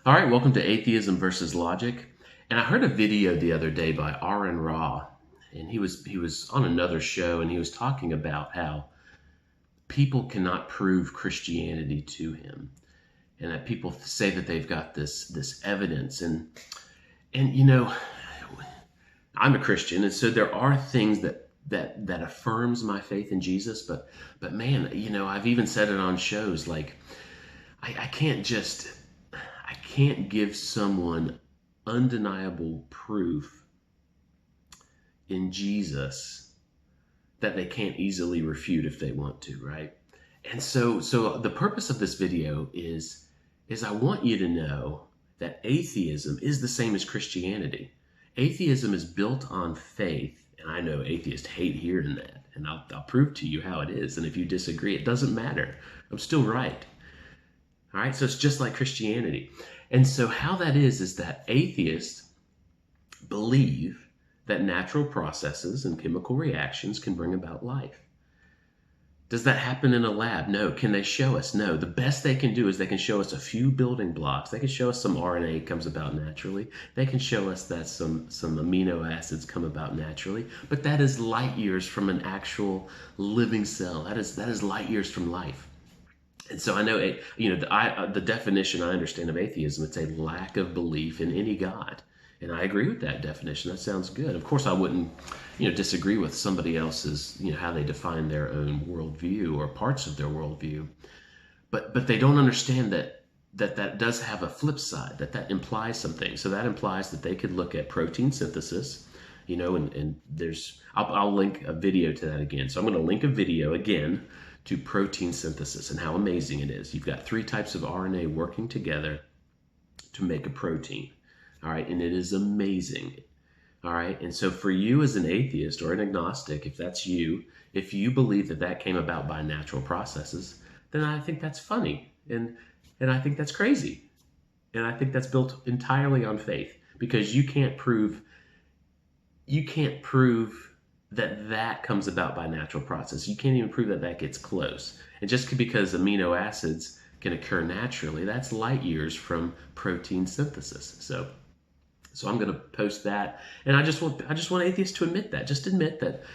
All right, welcome to Atheism versus Logic. And I heard a video the other day by Aaron Ra, and he was on another show, and he was talking about how people cannot prove Christianity to him, and that people say that they've got this evidence, and I'm a Christian, and so there are things that affirms my faith in Jesus, but man, I've even said it on shows like I can't give someone undeniable proof in Jesus that they can't easily refute if they want to, right? And so the purpose of this video is I want you to know that atheism is the same as Christianity. Atheism is built on faith, and I know atheists hate hearing that, and I'll prove to you how it is. And if you disagree, it doesn't matter. I'm still right. All right, so it's just like Christianity. And so how that is that atheists believe that natural processes and chemical reactions can bring about life. Does that happen in a lab? No. Can they show us? No. The best they can do is they can show us a few building blocks. They can show us some RNA comes about naturally. They can show us that some amino acids come about naturally. But that is light years from an actual living cell. That is light years from life. And so I know, the definition I understand of atheism, it's a lack of belief in any God. And I agree with that definition. That sounds good. Of course, I wouldn't, disagree with somebody else's, how they define their own worldview or parts of their worldview. But they don't understand that does have a flip side, that implies something. So that implies that they could look at protein synthesis, and I'll link a video to that again. So I'm going to link a video again to protein synthesis and how amazing it is. You've got 3 types of RNA working together to make a protein. All right, and it is amazing. All right, and so for you as an atheist or an agnostic, if that's you, if you believe that came about by natural processes, then I think that's funny, and I think that's crazy, and I think that's built entirely on faith, because you can't prove that comes about by natural process. You can't even prove that gets close. And just because amino acids can occur naturally, that's light years from protein synthesis. So I'm going to post that, and I just want atheists to admit that. Just admit that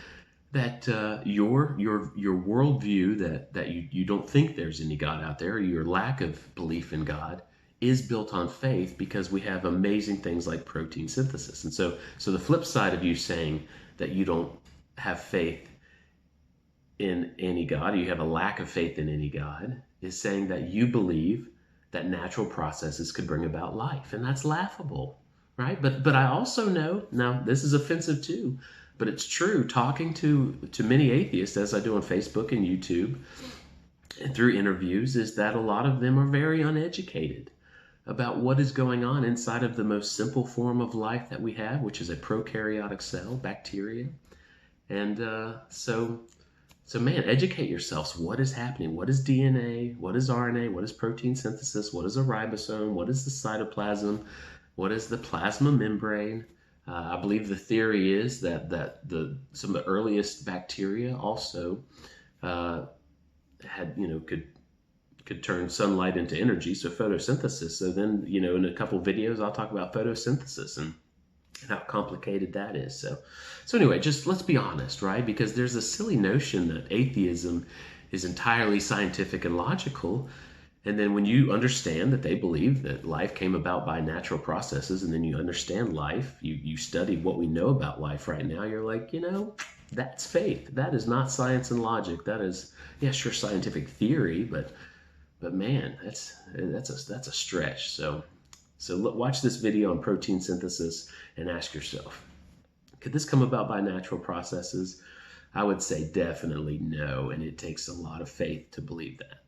your worldview, that you don't think there's any God out there, or your lack of belief in God, is built on faith, because we have amazing things like protein synthesis. And so the flip side of you saying that you don't have faith in any God, or you have a lack of faith in any God, is saying that you believe that natural processes could bring about life. And that's laughable, right? But I also know, now this is offensive too, but it's true, talking to many atheists, as I do on Facebook and YouTube and through interviews, is that a lot of them are very uneducated about what is going on inside of the most simple form of life that we have, which is a prokaryotic cell, bacteria. And so man, educate yourselves. What is happening? What is DNA? What is RNA? What is protein synthesis? What is a ribosome? What is the cytoplasm? What is the plasma membrane? I believe the theory is that some of the earliest bacteria also had, could turn sunlight into energy, so photosynthesis. So then, in a couple of videos, I'll talk about photosynthesis and how complicated that is. So anyway, just let's be honest, right? Because there's a silly notion that atheism is entirely scientific and logical. And then when you understand that they believe that life came about by natural processes, and then you understand life, you study what we know about life right now, you're like, that's faith. That is not science and logic. That is, yeah, sure, scientific theory, but man, that's a stretch. So watch this video on protein synthesis and ask yourself, could this come about by natural processes? I would say definitely no, and it takes a lot of faith to believe that.